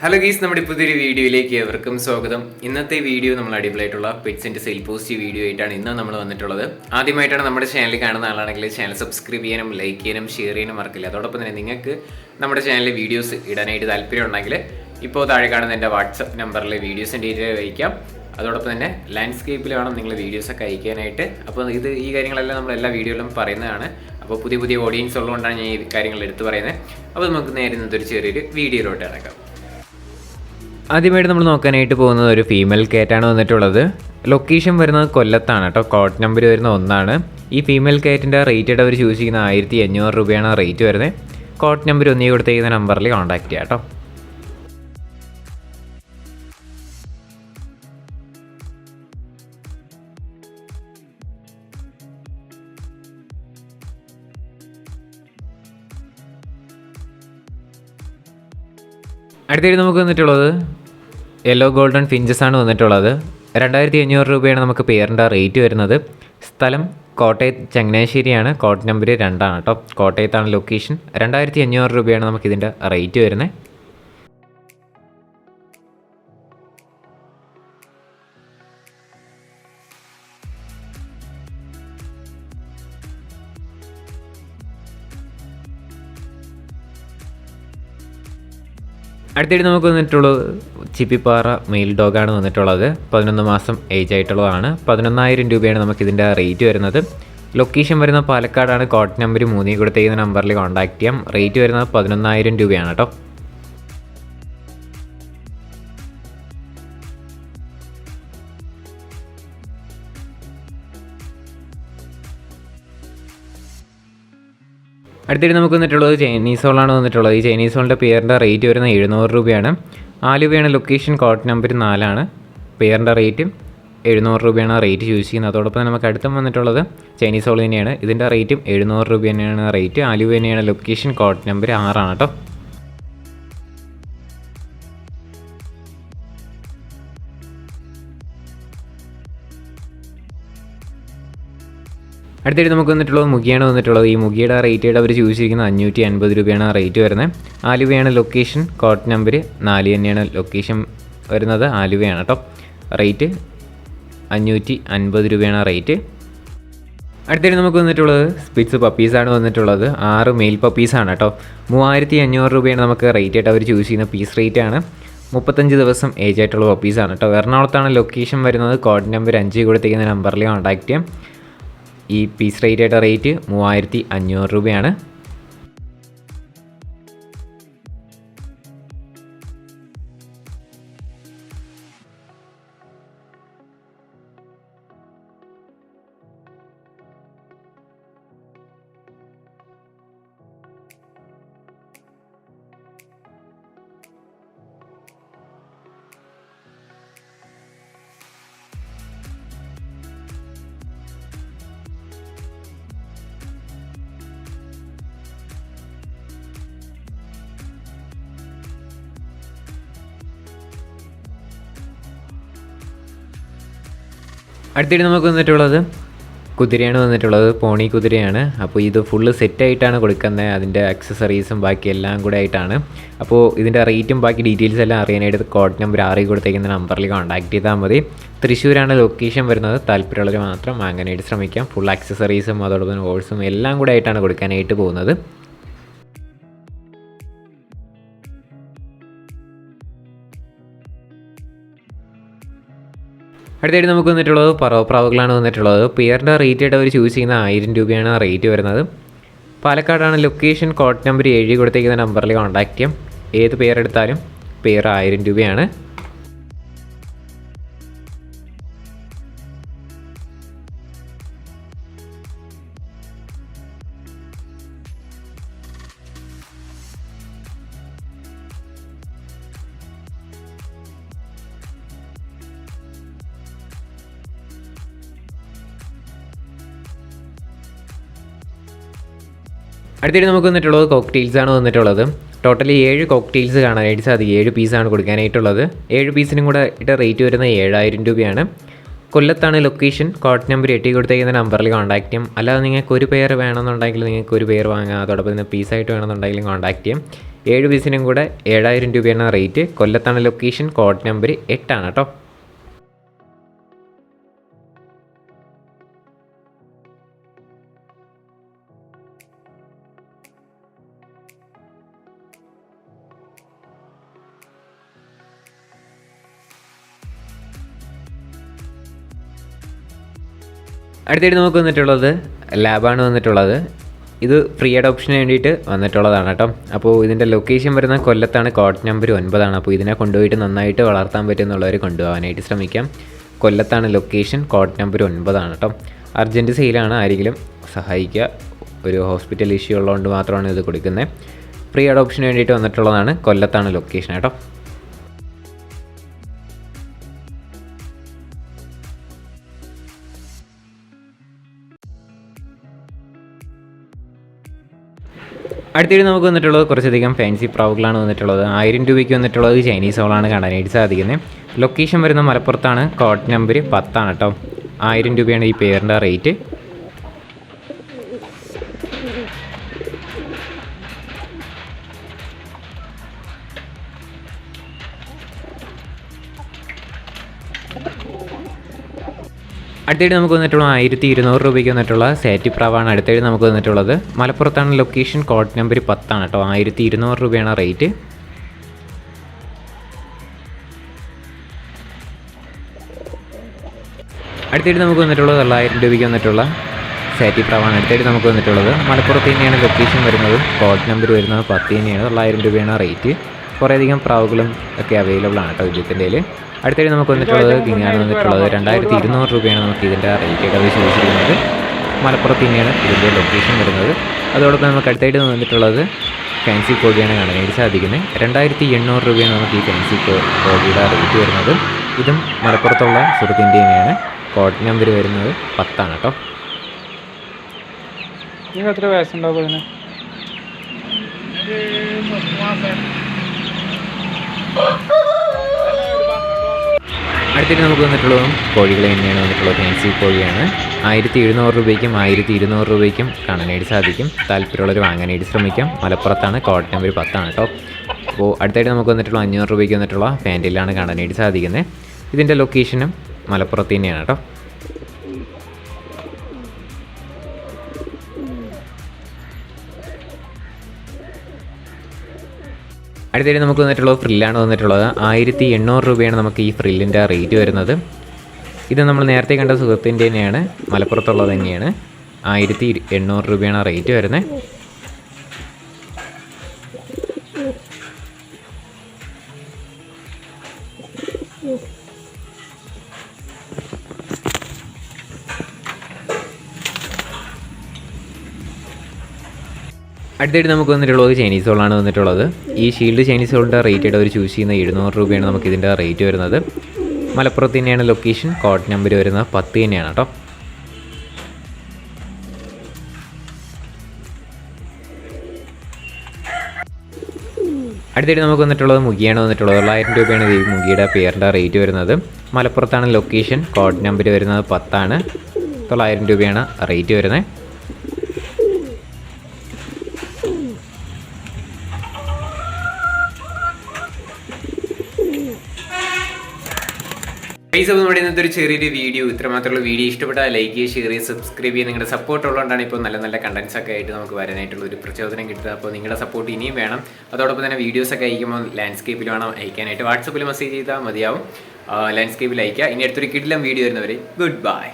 Hello ഗീസ്, നമ്മുടെ പുതിയൊരു വീഡിയോയിലേക്ക് ഏവർക്കും സ്വാഗതം. ഇന്നത്തെ വീഡിയോ നമ്മൾ അടിപൊളിയായിട്ടുള്ള പെറ്റ്സിൻ്റെ സെയിൽ പോസ്റ്റ് വീഡിയോ ആയിട്ടാണ് ഇന്ന് നമ്മൾ വന്നിട്ടുള്ളത്. ആദ്യമായിട്ടാണ് നമ്മുടെ ചാനൽ കാണുന്ന ആളാണെങ്കിൽ ചാനൽ സബ്സ്ക്രൈബ് ചെയ്യാനും ലൈക്ക് ചെയ്യാനും ഷെയർ ചെയ്യാനും മറക്കില്ല. അതോടൊപ്പം തന്നെ നിങ്ങൾക്ക് നമ്മുടെ ചാനലിൽ വീഡിയോസ് ഇടാനായിട്ട് താല്പര്യം ഉണ്ടെങ്കിൽ ഇപ്പോൾ താഴെ കാണുന്ന എൻ്റെ വാട്സപ്പ് നമ്പറിൽ വീഡിയോസിൻ്റെ ഡീറ്റെയിൽ അയക്കാം. അതോടൊപ്പം തന്നെ ലാൻഡ്സ്കേപ്പിൽ വേണം നിങ്ങൾ വീഡിയോസൊക്കെ അയക്കാനായിട്ട്. അപ്പോൾ ഈ കാര്യങ്ങളെല്ലാം നമ്മൾ എല്ലാ വീഡിയോയിലും പറയുന്നതാണ്. അപ്പോൾ പുതിയ ഓഡിയൻസ് ഉള്ളതുകൊണ്ടാണ് ഞാൻ ഈ കാര്യങ്ങൾ എടുത്ത് പറയുന്നത്. അപ്പോൾ നമുക്ക് നേരെ ഇന്നത്തെ ഒരു ചെറിയൊരു വീഡിയോയിലോട്ട് ഇറക്കാം. ആദ്യമായിട്ട് നമ്മൾ നോക്കാനായിട്ട് പോകുന്നത് ഒരു ഫീമെയിൽ കാറ്റാണ് വന്നിട്ടുള്ളത്. ലൊക്കേഷൻ വരുന്നത് കൊല്ലത്താണ് കേട്ടോ. കോഡ് നമ്പർ വരുന്ന 1 ഈ ഫീമെയിൽ കാറ്റിൻ്റെ റേറ്റ് അവർ ചൂസ് ചെയ്യുന്ന 1500 രൂപയാണ് റേറ്റ് വരുന്നത്. കോഡ് നമ്പർ 1 കൊടുത്തേക്കുന്ന നമ്പറിൽ കോൺടാക്ട് ചെയ്യാം കേട്ടോ. അടുത്തായിട്ട് നമുക്ക് വന്നിട്ടുള്ളത് യെല്ലോ ഗോൾഡൻ ഫിഞ്ചസ് ആണ് വന്നിട്ടുള്ളത്. 2500 രൂപയാണ് നമുക്ക് പെയറിൻ്റെ റേറ്റ് വരുന്നത്. സ്ഥലം കോട്ടയത്ത് ചങ്ങനാശ്ശേരിയാണ്. കോഡ് നമ്പർ 2 കേട്ടോ. കോട്ടയത്താണ് ലൊക്കേഷൻ. 2500 രൂപയാണ് നമുക്കിതിൻ്റെ റേറ്റ് വരുന്നത്. അടുത്തായിട്ട് നമുക്ക് വന്നിട്ടുള്ളത് ചിപ്പിപ്പാറ മെയിൽ ഡോഗാണ് വന്നിട്ടുള്ളത്. 11 മാസം ഏജ് ആയിട്ടുള്ളതാണ്. 11,000 രൂപയാണ് നമുക്കിതിൻ്റെ റേറ്റ് വരുന്നത്. ലൊക്കേഷൻ വരുന്നത് പാലക്കാടാണ്. കോഡ് നമ്പർ 3 കൊടുത്തേക്കുന്ന നമ്പറിൽ കോൺടാക്ട് ചെയ്യാം. റേറ്റ് വരുന്നത് 11,000 രൂപയാണ് കേട്ടോ. അടുത്തിട്ട് നമുക്ക് വന്നിട്ടുള്ളത് ചൈനീസ് ഹോളാണ് വന്നിട്ടുള്ളത്. ഈ ചൈനീസ് ഹോളിൻ്റെ പെയറിൻ്റെ റേറ്റ് വരുന്നത് 700 രൂപയാണ്. ആലുവയാണ് ലൊക്കേഷൻ. കോഡ് നമ്പർ 4 പെയറിൻ്റെ റേറ്റ് 700 രൂപയാണ് റേറ്റ് ചൂസ് ചെയ്യുന്നത്. അതോടൊപ്പം നമുക്ക് അടുത്തും വന്നിട്ടുള്ളത് ചൈനീസ് ഹോൾ തന്നെയാണ്. ഇതിൻ്റെ റേറ്റും 700 രൂപ തന്നെയാണ് റേറ്റ്. ആലുവ തന്നെയാണ് ലൊക്കേഷൻ. കോഡ് നമ്പർ 6 കേട്ടോ. അടുത്തായിട്ട് നമുക്ക് വന്നിട്ടുള്ളത് മുഗിയാണ് വന്നിട്ടുള്ളത്. ഈ മുഗിയുടെ റേറ്റ് അവർ ചൂസ് ചെയ്യുന്നത് 550 രൂപയാണ് റേറ്റ് വരുന്നത്. ആലുവയാണ് ലൊക്കേഷൻ. കോഡ് നമ്പർ 4 തന്നെയാണ് ലൊക്കേഷൻ വരുന്നത്. ആലുവയാണ് കേട്ടോ. റേറ്റ് 550 രൂപയാണ് റേറ്റ്. അടുത്തായിട്ട് നമുക്ക് വന്നിട്ടുള്ളത് സ്പിറ്റ്സ് പപ്പീസാണ് വന്നിട്ടുള്ളത്. 6 മെയിൽ പപ്പീസാണ് കേട്ടോ. 3500 രൂപയാണ് നമുക്ക് റേറ്റ് ആയിട്ട് അവർ ചൂസ് ചെയ്യുന്ന പീസ് റേറ്റ് ആണ്. 35 ദിവസം ഏജ് ആയിട്ടുള്ള പപ്പീസാണ് കേട്ടോ. എറണാകുളത്താണ് ലൊക്കേഷൻ വരുന്നത്. കോഡ് നമ്പർ 5 കൊടുത്തേക്കുന്ന നമ്പറിൽ കോൺടാക്ട് ചെയ്യാം. ഈ പീസ് റേറ്റ് റേറ്റ് 3500 രൂപയാണ്. അടുത്തിട്ട് നമുക്ക് വന്നിട്ടുള്ളത് കുതിരയാണ് വന്നിട്ടുള്ളത്. പോണി കുതിരയാണ്. അപ്പോൾ ഇത് ഫുള്ള് സെറ്റായിട്ടാണ് കൊടുക്കുന്നത്. അതിൻ്റെ അക്സസറീസും ബാക്കി എല്ലാം കൂടെ ആയിട്ടാണ്. അപ്പോൾ ഇതിൻ്റെ റേറ്റും ബാക്കി ഡീറ്റെയിൽസ് എല്ലാം അറിയാനായിട്ട് കോഡ് നമ്പർ 6 കൊടുത്തേക്കുന്ന നമ്പറിൽ കോൺടാക്ട് ചെയ്താൽ മതി. തൃശ്ശൂരാണ് ലൊക്കേഷൻ വരുന്നത്. താല്പര്യമുള്ളവർ മാത്രം വാങ്ങാനായിട്ട് ശ്രമിക്കാം. ഫുൾ അക്സസറീസും അതോടൊപ്പം ഹോൾസും എല്ലാം കൂടെ ആയിട്ടാണ് കൊടുക്കാനായിട്ട് പോകുന്നത്. അടുത്തായിട്ട് നമുക്ക് വന്നിട്ടുള്ളത് പറവപ്രാവുകളാണ് വന്നിട്ടുള്ളത്. പെയറിൻ്റെ റേറ്റ് ആയിട്ട് അവർ ചൂസ് ചെയ്യുന്ന 1000 രൂപയാണ് റേറ്റ് വരുന്നത്. പാലക്കാടാണ് ലൊക്കേഷൻ. കോഡ് നമ്പർ 7 കൊടുത്തേക്കുന്ന നമ്പറിൽ കോൺടാക്ട് ചെയ്യാം. ഏത് പെയർ എടുത്താലും പെയർ 1000 രൂപയാണ്. അടുത്തിട്ട് നമുക്ക് വന്നിട്ടുള്ളത് കോക്ടെയിൽസാണ് വന്നിട്ടുള്ളത്. ടോട്ടലി 7 കോക്ടെയിൽസ് കാണാനായിട്ട് സാധിക്കും. 7 പീസാണ് കൊടുക്കാനായിട്ടുള്ളത്. 7 പീസിനും കൂടെ റേറ്റ് വരുന്നത് 7000 രൂപയാണ്. കൊല്ലത്താണ് ലൊക്കേഷൻ. കോഡ് നമ്പർ 8 കൊടുത്തേക്കുന്ന നമ്പറിൽ കോൺടാക്ട് ചെയ്യും. അല്ലാതെ നിങ്ങൾക്ക് ഒരു പെയർ വേണമെന്നുണ്ടെങ്കിൽ നിങ്ങൾക്ക് ഒരു പെയർ വാങ്ങാം. അതോടൊപ്പം തന്നെ പീസായിട്ട് വേണമെന്നുണ്ടെങ്കിലും കോൺടാക്ട് ചെയ്യും. 7 പീസിനും കൂടെ 7000 രൂപയാണ് റേറ്റ്. കൊല്ലത്താണ് ലൊക്കേഷൻ, കോഡ് നമ്പർ 8 ആണ് കേട്ടോ. അടുത്തായിട്ട് നമുക്ക് വന്നിട്ടുള്ളത് ലാബാണ് വന്നിട്ടുള്ളത്. ഇത് ഫ്രീ അഡോപ്ഷന് വേണ്ടിയിട്ട് വന്നിട്ടുള്ളതാണ് കേട്ടോ. അപ്പോൾ ഇതിൻ്റെ ലൊക്കേഷൻ വരുന്ന കൊല്ലത്താണ്, കോഡ് നമ്പർ 9 ആണ്. അപ്പോൾ ഇതിനെ കൊണ്ടുപോയിട്ട് നന്നായിട്ട് വളർത്താൻ പറ്റുന്നുള്ളവർ കൊണ്ടുപോകാനായിട്ട് ശ്രമിക്കാം. കൊല്ലത്താണ് ലൊക്കേഷൻ, കോഡ് നമ്പർ 9 ആണ് കേട്ടോ. അർജൻറ്റ് സെയിലാണ്, ആരെങ്കിലും സഹായിക്കുക. ഒരു ഹോസ്പിറ്റൽ ഇഷ്യൂ ഉള്ളതുകൊണ്ട് മാത്രമാണ് ഇത് കൊടുക്കുന്നത്. ഫ്രീ അഡോപ്ഷന് വേണ്ടിയിട്ട് വന്നിട്ടുള്ളതാണ്. കൊല്ലത്താണ് ലൊക്കേഷൻ കേട്ടോ. അടുത്തിടെ നമുക്ക് വന്നിട്ടുള്ളത് കുറച്ചധികം ഫാൻസി പ്രാവുകളാണ് വന്നിട്ടുള്ളത്. 1000 രൂപയ്ക്ക് വന്നിട്ടുള്ളത് ചൈനീസ് ഹോളാണ് കാണാനായിട്ട് സാധിക്കുന്നത്. ലൊക്കേഷൻ വരുന്ന മലപ്പുറത്താണ്, കോഡ് നമ്പർ 10 ആണ് കേട്ടോ. 1000 രൂപയാണ് ഈ പെയറിൻ്റെ റേറ്റ്. അടുത്തായിട്ട് നമുക്ക് വന്നിട്ടുള്ള 1200 രൂപയ്ക്ക് വന്നിട്ടുള്ള സാറ്റി പ്രാവാണ് അടുത്തായിട്ട് നമുക്ക് വന്നിട്ടുള്ളത്. മലപ്പുറത്താണ് ലൊക്കേഷൻ, കോഡ് നമ്പർ 10 ആണ് കേട്ടോ. 1200 രൂപയാണ് റേറ്റ്. അടുത്തായിട്ട് നമുക്ക് വന്നിട്ടുള്ളത് 900 രൂപയ്ക്ക് വന്നിട്ടുള്ള സാറ്റി പ്രാവാണ് അടുത്തായിട്ട് നമുക്ക് വന്നിട്ടുള്ളത്. മലപ്പുറത്ത് തന്നെയാണ് ലൊക്കേഷൻ വരുന്നത്, കോഡ് നമ്പർ വരുന്നത് 10 തന്നെയാണ്. 900 രൂപയാണ് റേറ്റ്. കുറേയധികം പ്രാവുകളും ഒക്കെ അവൈലബിൾ ആണ് കേട്ടോ വിദ്യത്തിൻ്റെ. അടുത്തായിട്ട് നമുക്ക് വന്നിട്ടുള്ളത് കിങ്ങാണ് വന്നിട്ടുള്ളത്. 2200 രൂപയാണ് നമുക്ക് ഇതിൻ്റെ റേറ്റ് അത് ചോദിച്ചിരിക്കുന്നത്. മലപ്പുറത്ത് തന്നെയാണ് ഇതിൻ്റെ ലൊക്കേഷൻ വരുന്നത്. അതോടൊപ്പം നമുക്ക് അടുത്തായിട്ട് വന്നിട്ടുള്ളത് ഫാൻസി കോഴിയാണ് കാണാനായിട്ട് സാധിക്കുന്നത്. 2800 രൂപയാണ് നമുക്ക് ഈ ഫാൻസി കോഴിയുടെ റേറ്റ് വരുന്നത്. ഇതും മലപ്പുറത്തുള്ള സുഹൃത്തിൻ്റെ തന്നെയാണ്. കോഡ് നമ്പർ വരുന്നത് 10 ആണ് കേട്ടോ. എത്ര വയസ്സുണ്ടാവും അതിന്? അടുത്തിട്ട് നമുക്ക് വന്നിട്ടുള്ളതും കോഴികൾ തന്നെയാണ് വന്നിട്ടുള്ളത്. ഫാൻസി കോഴിയാണ്. 1700 രൂപയ്ക്കും 1200 രൂപയ്ക്കും കാണാനായിട്ട് സാധിക്കും. താല്പര്യമുള്ളവർ വാങ്ങാനായിട്ട് ശ്രമിക്കാം. മലപ്പുറത്താണ്, കോഡ് നമ്പർ 10 ആണ് കേട്ടോ. അപ്പോൾ അടുത്തായിട്ട് നമുക്ക് വന്നിട്ടുള്ള 500 രൂപയ്ക്ക് വന്നിട്ടുള്ള ഫാൻറ്റിലാണ് കാണാനായിട്ട് സാധിക്കുന്നത്. ഇതിൻ്റെ ലൊക്കേഷനും മലപ്പുറത്ത് തന്നെയാണ് കേട്ടോ. അടുത്തായിട്ട് നമുക്ക് വന്നിട്ടുള്ളത് ഫ്രില്ലാണ് വന്നിട്ടുള്ളത്. 1800 രൂപയാണ് നമുക്ക് ഈ ഫ്രില്ലിൻ്റെ റേറ്റ് വരുന്നത്. ഇത് നമ്മൾ നേരത്തെ കണ്ട സുഹൃത്തിൻ്റെ തന്നെയാണ്, മലപ്പുറത്തുള്ളത് തന്നെയാണ്. 1800 രൂപയാണ് റേറ്റ് വരുന്നത്. അടുത്തായിട്ട് നമുക്ക് വന്നിട്ടുള്ളത് ചൈനീസ് ഹോളാണ് വന്നിട്ടുള്ളത്. ഈ ഷീൽഡ് ചൈനീസ് ഹോളിൻ്റെ റേറ്റ് അവർ ചൂസ് ചെയ്യുന്ന 700 രൂപയാണ് നമുക്ക് ഇതിൻ്റെ റേറ്റ് വരുന്നത്. മലപ്പുറത്ത് തന്നെയാണ് ലൊക്കേഷൻ, കോഡ് നമ്പർ വരുന്നത് 10 തന്നെയാണ് കേട്ടോ. അടുത്തായിട്ട് നമുക്ക് വന്നിട്ടുള്ളത് മുഗിയാണ് വന്നിട്ടുള്ളത്. 900 രൂപയാണ് ഈ മുഗിയുടെ പെയറിൻ്റെ റേറ്റ് വരുന്നത്. മലപ്പുറത്താണ് ലൊക്കേഷൻ, കോഡ് നമ്പർ വരുന്നത് 10 ആണ്. 900 രൂപയാണ് റേറ്റ് വരുന്നത്. ഗൈസ്, അപ്പോൾ നമ്മുടെ ഇന്നത്തെ ഒരു ചെറിയൊരു വീഡിയോ ഇത്രമാത്രമുള്ള വീഡിയോ ഇഷ്ടപ്പെട്ടാൽ ലൈക്ക് ചെയ്യുക, ഷെയർ ചെയ്യുക, സബ്സ്ക്രൈബ് ചെയ്യുക. നിങ്ങളുടെ സപ്പോർട്ട് ഉള്ളതുകൊണ്ടാണ് ഇപ്പോൾ നല്ല നല്ല കണ്ടൻസ് ഒക്കെ ആയിട്ട് നമുക്ക് വരാനായിട്ടുള്ള ഒരു പ്രചോദനം കിട്ടുക. അപ്പോൾ നിങ്ങളുടെ സപ്പോർട്ട് ഇനിയും വേണം. അതോടൊപ്പം തന്നെ വീഡിയോസൊക്കെ അയക്കുമ്പോൾ ലാൻഡ്സ്കേപ്പിൽ വേണം അയക്കാനായിട്ട്. വാട്സപ്പിൽ മെസ്സേജ് ചെയ്താൽ മതിയാവും. ലാൻഡ്സ്കേപ്പിൽ അയക്കുക. ഇനി അടുത്തൊരു കിടിലം വീഡിയോ വരുന്നവരെ ഗുഡ് ബൈ.